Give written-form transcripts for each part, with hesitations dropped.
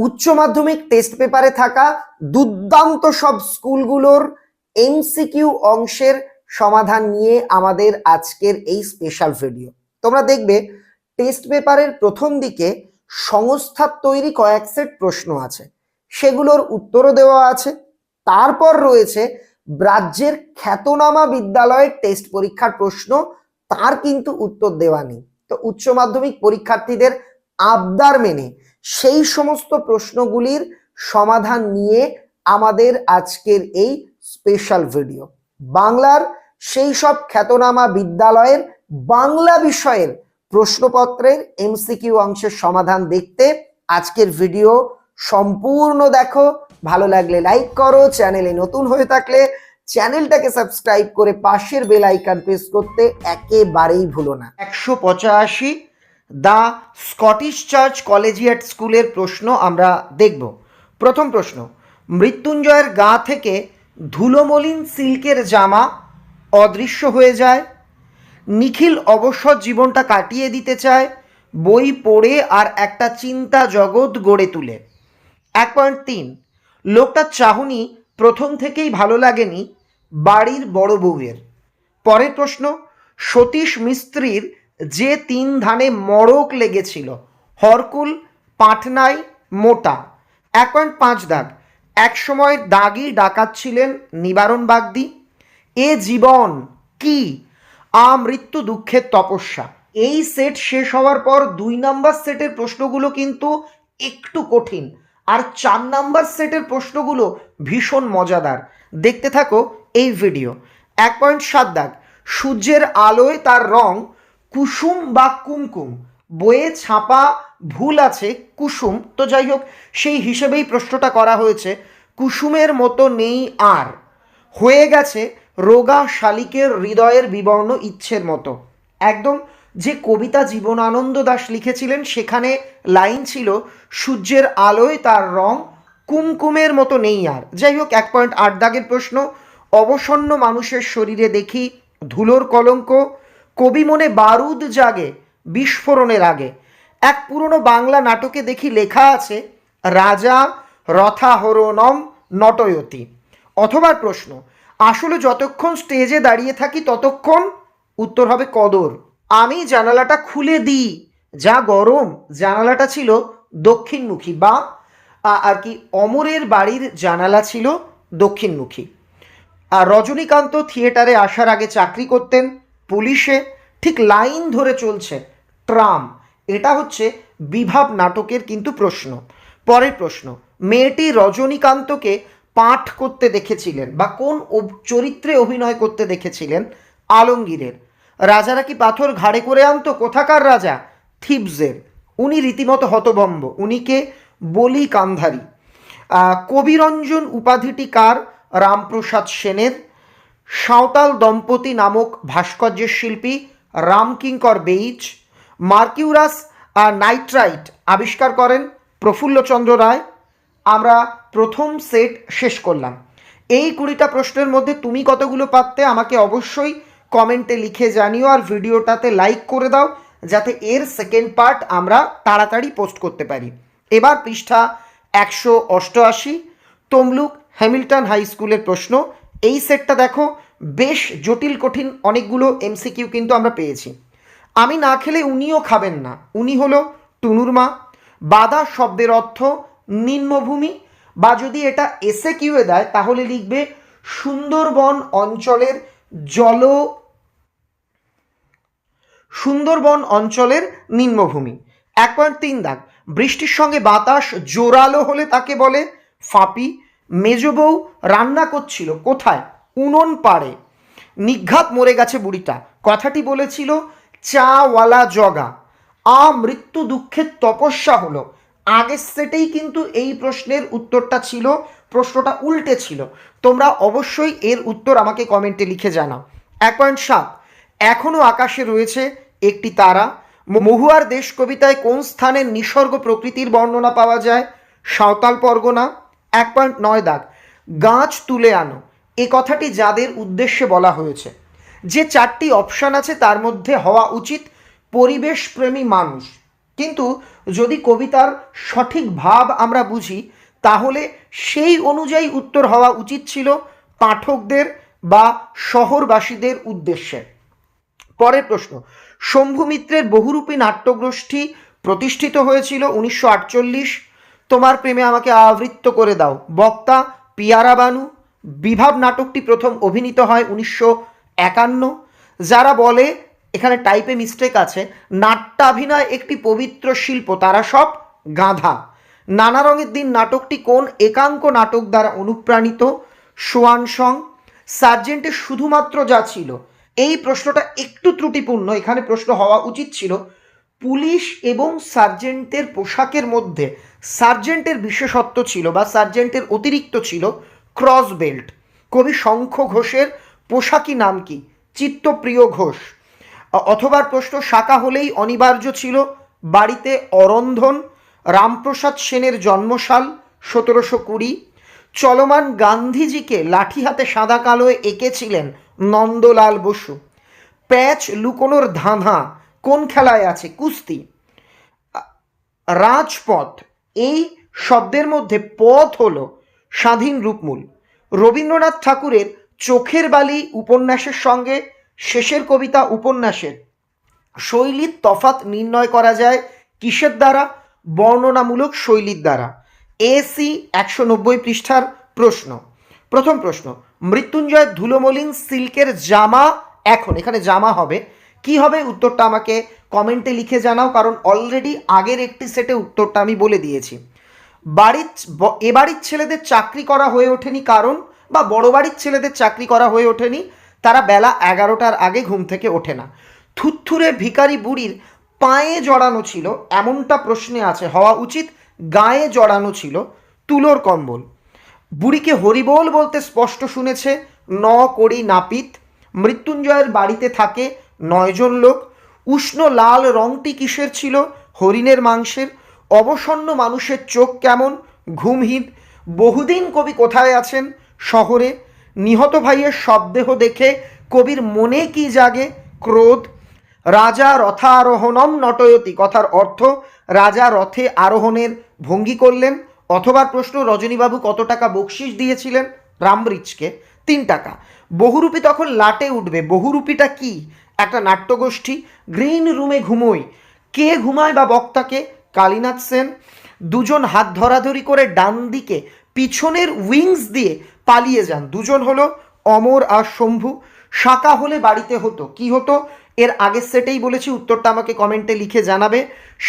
উচ্চ মাধ্যমিক টেস্ট পেপারে থাকা দুর্দান্ত সব স্কুলগুলোর এমসিকিউ অংশের সমাধান নিয়ে আমাদের আজকের এই স্পেশাল ভিডিও। তোমরা দেখবে টেস্ট পেপারের প্রথম দিকে সংস্থার তৈরি কয়েক সেট প্রশ্ন আছে, সেগুলোর উত্তরও দেওয়া আছে। তারপর রয়েছে রাজ্যের খ্যাতনামা বিদ্যালয়ের টেস্ট পরীক্ষার প্রশ্ন, তার কিন্তু উত্তর দেওয়া নেই। তো উচ্চ মাধ্যমিক পরীক্ষার্থীদের আবদার মেনে সেই সমস্ত প্রশ্নগুলির সমাধান নিয়ে আমাদের আজকের এই স্পেশাল ভিডিও। বাংলার সেই সব খ্যাতনামা বিদ্যালয়ের বাংলা বিষয়ের প্রশ্নপত্রের এমসিকিউ অংশের সমাধান দেখতে আজকের ভিডিও সম্পূর্ণ দেখো। ভালো লাগলে লাইক করো, চ্যানেলে নতুন হয়ে থাকলে চ্যানেলটাকে সাবস্ক্রাইব করে পাশের বেল আইকন প্রেস করতে একেবারেই ভুলো না। 185 দ্য স্কটিশ চার্চ কলেজিয়েট স্কুলের প্রশ্ন আমরা দেখব। প্রথম প্রশ্ন, মৃত্যুঞ্জয়ের গা থেকে ধুলোমলিন সিল্কের জামা অদৃশ্য হয়ে যায়। নিখিল অবসর জীবনটা কাটিয়ে দিতে চায় বই পড়ে আর একটা চিন্তা জগৎ গড়ে তুলে। 1.3, লোকটার চাহনি প্রথম থেকেই ভালো লাগেনি বাড়ির বড় বউয়ের। পরের প্রশ্ন, সতীশ মিস্ত্রির যে 3 ধানে মড়ক লেগেছিল, হরকুল, পাটনাই, মোটা। 1.5 দাগ, এক সময় দাগি ডাকাত ছিলেন নিবারণ বাগদি। এ জীবন কি, মৃত্যু দুঃখের তপস্যা। এই সেট শেষ হওয়ার পর 2 নাম্বার সেটের প্রশ্নগুলো কিন্তু একটু কঠিন, আর 4 নাম্বার সেটের প্রশ্নগুলো ভীষণ মজাদার। দেখতে থাকো এই ভিডিও। 1.7 দাগ, সূর্যের আলোয় তার রং কুসুম বা কুমকুম। বইয়ে ছাপা ভুল আছে কুসুম, তো যাই হোক সেই হিসেবেই প্রশ্নটা করা হয়েছে। কুসুমের মতো নেই আর, হয়ে গেছে রোগা শালিকের হৃদয়ের বিবর্ণ ইচ্ছের মতো। একদম যে কবিতা জীবনানন্দ দাশ লিখেছিলেন সেখানে লাইন ছিল সূর্যের আলোয় তার রং কুমকুমের মতো নেই আর। যাই হোক 1.8 দাগের প্রশ্ন, অবসন্ন মানুষের শরীরে দেখি ধুলোর কলঙ্ক, কবি মনে বারুদ জাগে বিস্ফোরণের আগে। এক পুরনো বাংলা নাটকে দেখি লেখা আছে রাজা রথাহরণম নটয়তি। অথবা প্রশ্ন, আসলে যতক্ষণ স্টেজে দাঁড়িয়ে থাকি ততক্ষণ, উত্তর হবে কদর। আমি জানালাটা খুলে দিই, যা গরম। জানালাটা ছিল দক্ষিণমুখী, বা আর কি অমরের বাড়ির জানালা ছিল দক্ষিণমুখী। আর রজনীকান্ত থিয়েটারে আসার আগে চাকরি করতেন পুলিশে। ঠিক লাইন ধরে চলছে ট্রাম। এটা হচ্ছে বিভাব নাটকের কিন্তু প্রশ্ন। পরের প্রশ্ন, মেয়েটি রজনীকান্তকে পাঠ করতে দেখেছিলেন বা কোন চরিত্রে অভিনয় করতে দেখেছিলেন? আলমগীরের। রাজারা কি পাথর ঘাড়ে করে আনতো? কোথাকার রাজা? থিবসের। উনি রীতিমতো হতভম্ব। উনিকে বলি কান্ধারী। কবিরঞ্জন উপাধিটি কার? রামপ্রসাদ সেনের। সাঁওতাল দম্পতি নামক ভাস্কর্যের শিল্পী রামকিঙ্কর বেইজ। মার্কিউরাস নাইট্রাইট আবিষ্কার করেন প্রফুল্লচন্দ্র রায়। আমরা প্রথম সেট শেষ করলাম। এই 20টা প্রশ্নের মধ্যে তুমি কতগুলো পারতে আমাকে অবশ্যই কমেন্টে লিখে জানিও, আর ভিডিওটাতে লাইক করে দাও যাতে এর সেকেন্ড পার্ট আমরা তাড়াতাড়ি পোস্ট করতে পারি। এবার পৃষ্ঠা 188, তমলুক হ্যামিল্টন হাই স্কুলের প্রশ্ন। এই সেটটা দেখো, বেশ জটিল কঠিন অনেকগুলো এমসিকিউ কিন্তু আমরা পেয়েছি। আমি না খেলে উনিও খাবেন না, উনি হলো টুনুর মা। বাদা শব্দের অর্থ নিম্নভূমি, বা যদি এটা এসে কিউয়ে দেয় তাহলে লিখবে সুন্দরবন অঞ্চলের নিম্নভূমি। 1.3 দাগ, বৃষ্টির সঙ্গে বাতাস জোরালো হলে তাকে বলে ফাঁপি। মেজ বউ রান্না করছিল কোথায়? উনুন পাড়ে। নিঘাত মরে গেছে বুড়িটা, কথাটি বলেছিল চাওয়ালা জগা। মৃত্যু দুঃখের তপস্যা হলো। আগের সেটেই কিন্তু এই প্রশ্নের উত্তরটা ছিল, প্রশ্নটা উল্টে ছিল। তোমরা অবশ্যই এর উত্তর আমাকে কমেন্টে লিখে জানাও। 1.7, এখনও আকাশে রয়েছে একটি তারা। মহুয়ার দেশ কবিতায় কোন স্থানের নিসর্গ প্রকৃতির বর্ণনা পাওয়া যায়? সাঁওতাল পরগনা। 1.9 দাগ, গাছ তুলে আনো, এ কথাটি যাদের উদ্দেশ্যে বলা হয়েছে? যে 4টি অপশান আছে তার মধ্যে হওয়া উচিত পরিবেশপ্রেমী মানুষ। কিন্তু যদি কবিতার সঠিক ভাব আমরা বুঝি তাহলে সেই অনুযায়ী উত্তর হওয়া উচিত ছিল পাঠকদের বা শহরবাসীদের উদ্দেশ্যে। পরের প্রশ্ন, শম্ভু মিত্রের বহুরূপী নাট্যগোষ্ঠী প্রতিষ্ঠিত হয়েছিল 1948। তোমার প্রেমে আমাকে আবৃত্ত করে দাও বক্তা পিয়ারা বানু। বিভাব নাটকটি প্রথম অভিনীত হয় 1951। যারা বলে, এখানে টাইপে মিস্টেক আছে, নাট্যাভিনয় একটি পবিত্র শিল্প, তারা সব গাধা। নানা রঙের দিন নাটকটি কোন একাঙ্ক নাটক দ্বারা অনুপ্রাণিত? Schwann song. সার্জেন্টের শুধুমাত্র যা ছিল, এই প্রশ্নটা একটু ত্রুটিপূর্ণ। এখানে প্রশ্ন হওয়া উচিত ছিল পুলিশ এবং সার্জেন্টের পোশাকের মধ্যে সার্জেন্টের বিশেষত্ব ছিল বা সার্জেন্টের অতিরিক্ত ছিল ক্রস বেল্ট। কবি শঙ্খ ঘোষের পোশাকি নাম কি? চিত্তপ্রিয় ঘোষ। অথবা প্রশ্ন, শাখা হলেই অনিবার্য ছিল বাড়িতে অরন্ধন। রামপ্রসাদ সেনের জন্মসাল 1720। চলমান গান্ধীজিকে লাঠি হাতে সাদা কালোয় এঁকেছিলেন নন্দলাল বসু। প্যাচ লুকোনোর ধাঁধা কোন খেলায় আছে? কুস্তি। রাজপথ, এই শব্দের মধ্যে পথ হলো স্বাধীন রূপমূল। রবীন্দ্রনাথ ঠাকুরের চোখের বালি উপন্যাসের সঙ্গে শেষের কবিতা উপন্যাসের শৈলীর তফাৎ নির্ণয় করা যায় কিসের দ্বারা? বর্ণনামূলক শৈলীর দ্বারা। এসি 190 পৃষ্ঠার প্রশ্ন। প্রথম প্রশ্ন, মৃত্যুঞ্জয় ধুলোমলিন সিল্কের জামা এখন, এখানে জামা হবে কি হবে? উত্তরটা আমাকে কমেন্টে লিখে জানাও, কারণ অলরেডি আগের একটি সেটে উত্তরটা আমি বলে দিয়েছি। এ বাড়ির ছেলেদের চাকরি করা হয়ে ওঠেনি কারণ, বা বড় বাড়ির ছেলেদের চাকরি করা হয়ে ওঠেনি, তারা বেলা 11টার আগে ঘুম থেকে ওঠে না। থুত্থুরে ভিখারি বুড়ির পায়ে জড়ানো ছিল, এমনটা প্রশ্নে আছে, হওয়া উচিত গায়ে জড়ানো ছিল তুলোর কম্বল। বুড়িকে হরিবোল বলতে স্পষ্ট শুনেছে ন করি নাপিত। মৃত্যুঞ্জয়ের বাড়িতে থাকে 9 জন লোক। উষ্ণ লাল রংটি কিসের ছিল? হরিণের মাংসের। অবসন্ন মানুষের চোখ কেমন? ঘুমহীন। বহুদিন কবি কোথায় আছেন? শহরে। নিহত ভাইয়ের শবদেহ দেখে কবির মনে কি জাগে? ক্রোধ। রাজা রথারোহণম নটয়তি, কথার অর্থ রাজা রথে আরোহণের ভঙ্গি করলেন। অথবা প্রশ্ন, রজনীবাবু কত টাকা বকশিস দিয়েছিলেন রামব্রিজকে? 3 টাকা। বহুরূপী তখন লাটে উঠবে, বহুরূপীটা কি? একটা নাট্যগোষ্ঠী। গ্রিন রুমে ঘুমোই, কে ঘুমায় বা বক্তাকে? কালীনাথ সেন। দুজন হাত ধরাধরি করে ডান দিকে পিছনের উইংস দিয়ে পালিয়ে যান, দুজন হলো অমর আর শম্ভু। শাঁকা হলে বাড়িতে হতো কি হতো? এর আগের সেটেই বলেছি, উত্তরটা আমাকে কমেন্টে লিখে জানাবে।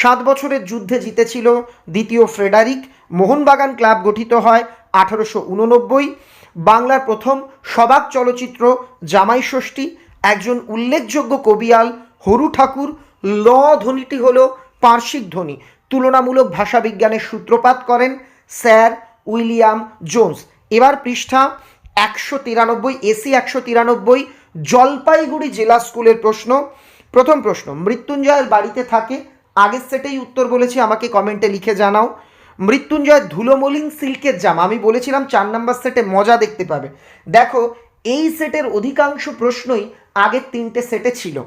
7 বছরের যুদ্ধে জিতেছিল দ্বিতীয় ফ্রেডারিক। মোহনবাগান ক্লাব গঠিত হয় 1889। বাংলার প্রথম সবাক চলচ্চিত্র জামাই ষষ্ঠী। একজন উল্লেখযোগ্য কবিয়াল হরু ঠাকুর। ল ধ্বনিটি হলো পার্শ্বিক ধ্বনি। তুলনামূলক ভাষাবিজ্ঞানের সূত্রপাত করেন স্যার উইলিয়াম জোন্স। এবার পৃষ্ঠা 193, এসি 193, জলপাইগুড়ি জেলা স্কুলের প্রশ্ন। প্রথম প্রশ্ন, মৃত্যুঞ্জয়ের বাড়িতে থাকে, আগের সেটেই উত্তর বলেছি, আমাকে কমেন্টে লিখে জানাও। মৃত্যুঞ্জয় ধুলোমলিন সিল্কের জামা, আমি বলেছিলাম 4 নম্বর সেটে মজা দেখতে পাবে। দেখো, এই সেটের অধিকাংশ প্রশ্নই আগের 3টে সেটে ছিল।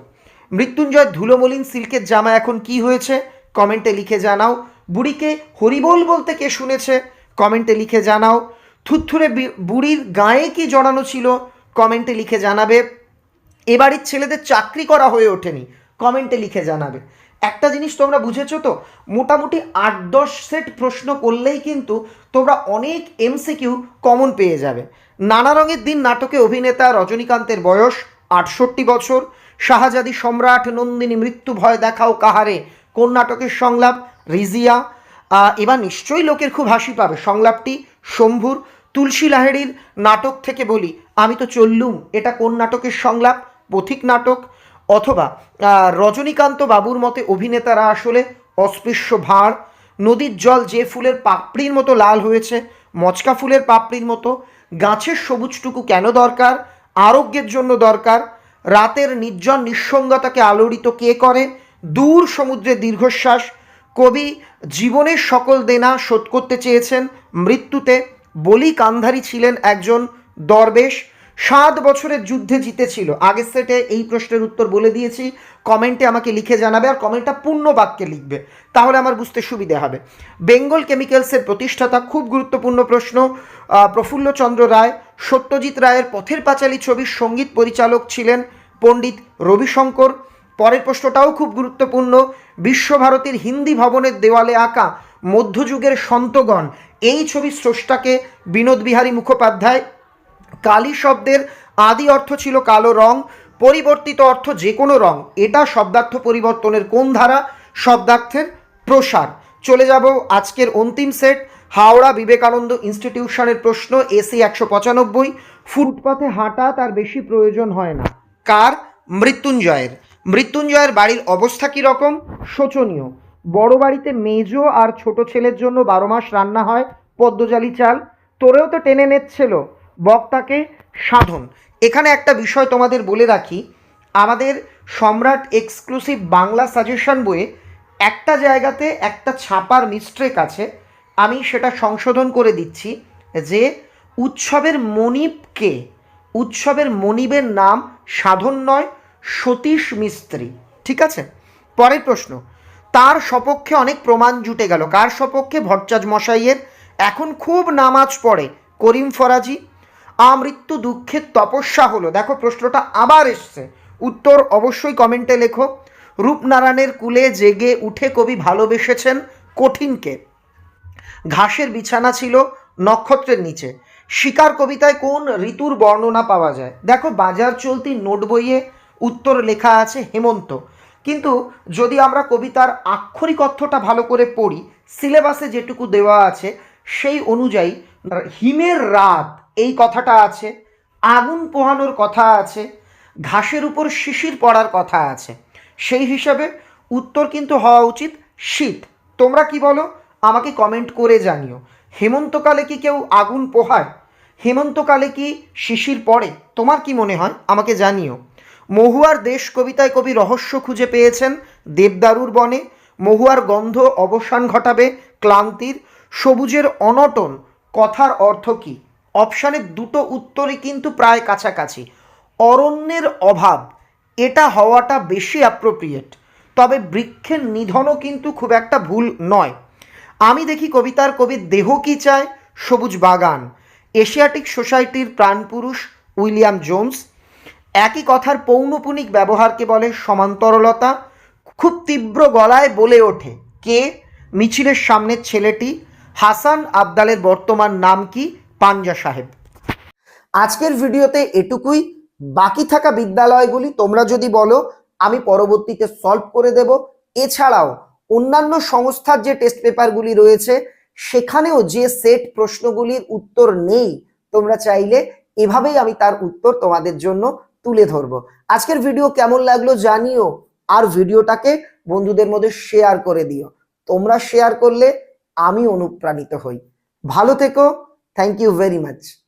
মৃত্যুঞ্জয় ধুলোমলিন সিল্কের জামা এখন কি হয়েছে? কমেন্টে লিখে জানাও। বুড়িকে হরিবোল বলতে কে শুনেছে? কমেন্টে লিখে জানাও। থুত্থুরে বুড়ির গায়ে কি জড়ানো ছিল? কমেন্টে লিখে জানাবে। এবাড়ির ছেলেদের চাকরি করা হয়ে ওঠেনি, কমেন্টে লিখে জানাবে। একটা জিনিস তোমরা বুঝেছো তো, মোটামুটি 8-10 সেট প্রশ্ন করলেই কিন্তু তোমরা অনেক এমসিকিউ কমন পেয়ে যাবে। নানা রঙের দিন নাটকে অভিনেতা রজনীকান্তের বয়স 68 বছর। শাহজাদি সম্রাট নন্দিনী মৃত্যু ভয় দেখাও কাহারে কোন নাটকের সংলাপ? রিজিয়া। এবার নিশ্চয়ই লোকের খুব হাসি পাবে, সংলাপটি শম্ভুর। তুলসী লাহিড়ীর নাটক থেকে বলি আমি তো চললুম, এটা কোন নাটকের সংলাপ? পথিক নাটক। অথবা রজনীকান্ত বাবুর মতে অভিনেতারা আসলে অস্পৃশ্য ভাঁড়। নদীর জল যে ফুলের পাপড়ির মতো লাল হয়েছে, মচকা ফুলের পাপড়ির মতো। গাছের সবুজটুকু কেন দরকার? আরোগ্যের জন্য দরকার। রাতের নির্জন নিঃসঙ্গতাকে আলোড়িত কে করে? দূর সমুদ্রের দীর্ঘশ্বাস। কবি জীবনের সকল দেনা শোধ করতে চেয়েছেন মৃত্যুতে। বলি কান্ধারী ছিলেন একজন দরবেশ। 7 বছরের যুদ্ধে জিতেছিল? আগের সেটে এই প্রশ্নের উত্তর বলে দিয়েছি, কমেন্টে আমাকে লিখে জানাবে, আর কমেন্টটা পূর্ণ বাক্যে লিখবে, তাহলে আমার বুঝতে সুবিধে হবে। বেঙ্গল কেমিক্যালসের প্রতিষ্ঠাতা, খুব গুরুত্বপূর্ণ প্রশ্ন, প্রফুল্লচন্দ্র রায়। সত্যজিৎ রায়ের পথের পাঁচালী ছবির সঙ্গীত পরিচালক ছিলেন পণ্ডিত রবিশঙ্কর। পরের প্রশ্নটাও খুব গুরুত্বপূর্ণ, বিশ্বভারতীর হিন্দি ভবনের দেওয়ালে আঁকা মধ্যযুগের সন্তগণ, এই ছবির স্রষ্টাকে বিনোদ বিহারী মুখোপাধ্যায়। কালি শব্দের আদি অর্থ ছিল কালো রং, পরিবর্তিত অর্থ যে কোনো রং, এটা শব্দার্থ পরিবর্তনের কোন ধারা? শব্দার্থের প্রসার। চলে যাব আজকের অন্তিম সেট, হাওড়া বিবেকানন্দ ইনস্টিটিউশনের প্রশ্ন, এসি 195। ফুটপাথে হাঁটা তার বেশি প্রয়োজন হয় না, কার? মৃত্যুঞ্জয়ের। মৃত্যুঞ্জয়ের বাড়ির অবস্থা কী রকম? শোচনীয়। বড় বাড়িতে মেজো আর ছোট ছেলের জন্য 12 মাস রান্না হয় পদ্মজালি চাল, তোরেও তো টেনে নেচ্ছিল বক্তাকে সাধন। এখানে একটা বিষয় তোমাদের বলে রাখি, আমাদের সম্রাট এক্সক্লুসিভ বাংলা সাজেশন বইয়ে একটা জায়গাতে একটা ছাপার মিস্টেক আছে, আমি সেটা সংশোধন করে দিচ্ছি, যে উৎসবের মনিবকে, উৎসবের মনিবের নাম সাধন নয়, সতীশ মিস্ত্রি। ঠিক আছে, পরের প্রশ্ন, তার সপক্ষে অনেক প্রমাণ জুটে গেল, কার সপক্ষে? ভট্টাচার্য মশাইয়ের। এখন খুব নামাজ পড়ে করিম ফরাজি। আমৃত্যু দুঃখের তপস্যা হলো, দেখো প্রশ্নটা আবার এসছে, উত্তর অবশ্যই কমেন্টে লেখো। রূপনারায়ণের কুলে জেগে উঠে কবি ভালোবেসেছেন কঠিনকে। ঘাসের বিছানা ছিল নক্ষত্রের নিচে। শিকার কবিতায় কোন ঋতুর বর্ণনা পাওয়া যায়? দেখো বাজার চলতি নোট বইয়ে উত্তর লেখা আছে হেমন্ত, কিন্তু যদি আমরা কবিতার আক্ষরিক অর্থটা ভালো করে পড়ি, সিলেবাসে যেটুকু দেওয়া আছে সেই অনুযায়ী হিমের রাত এই কথাটা আছে, আগুন পোহানোর কথা আছে, ঘাসের উপর শিশির পড়ার কথা আছে, সেই হিসাবে উত্তর কিন্তু হওয়া উচিত শীত। তোমরা কি বলো আমাকে কমেন্ট করে জানিও। হেমন্তকালে কি কেউ আগুন পোহায়? হেমন্তকালে কি শিশির পড়ে? তোমার কি মনে হয় আমাকে জানিও। মহুয়ার দেশ কবিতায় কবি রহস্য খুঁজে পেয়েছেন দেবদারুর বনে। মহুয়ার গন্ধ অবসান ঘটাবে ক্লান্তির। সবুজের অনটন কথার অর্থ কী? অপশানের দুটো উত্তরই কিন্তু প্রায় কাছাকাছি। অরণ্যের অভাব, এটা হওয়াটা বেশি অ্যাপ্রোপ্রিয়েট, তবে বৃক্ষের নিধনও কিন্তু খুব একটা ভুল নয়। আমি দেখি কবিতার কবির দেহ কী চায়? সবুজ বাগান। এশিয়াটিক সোসাইটির প্রাণপুরুষ উইলিয়াম জোন্স। একই কথার পৌনপুনিক ব্যবহারকে বলে সমান্তরলতা। খুব তীব্র গলায় বলে ওঠে কে? মিছিলের সামনের ছেলেটি। হাসান আবদালের বর্তমান নাম কি? পাঞ্জা সাহেব। আজকের ভিডিওতে এটুকুই। বাকি থাকা বিদ্যালয়গুলি তোমরা যদি বলো আমি পরবর্তীতে সলভ করে দেব। এছাড়াও অন্যান্য সংস্থার যে টেস্ট পেপারগুলি রয়েছে সেখানেও যে সেট প্রশ্নগুলির উত্তর নেই, তোমরা চাইলে এভাবেই আমি তার উত্তর তোমাদের জন্য তুলে ধরবো। আজকের ভিডিও কেমন লাগলো জানিও, আর ভিডিওটাকে বন্ধুদের মধ্যে শেয়ার করে দিও। তোমরা শেয়ার করলে আমি অনুপ্রাণিত হই। ভালো থেকো, থ্যাংক ইউ ভেরি মাচ।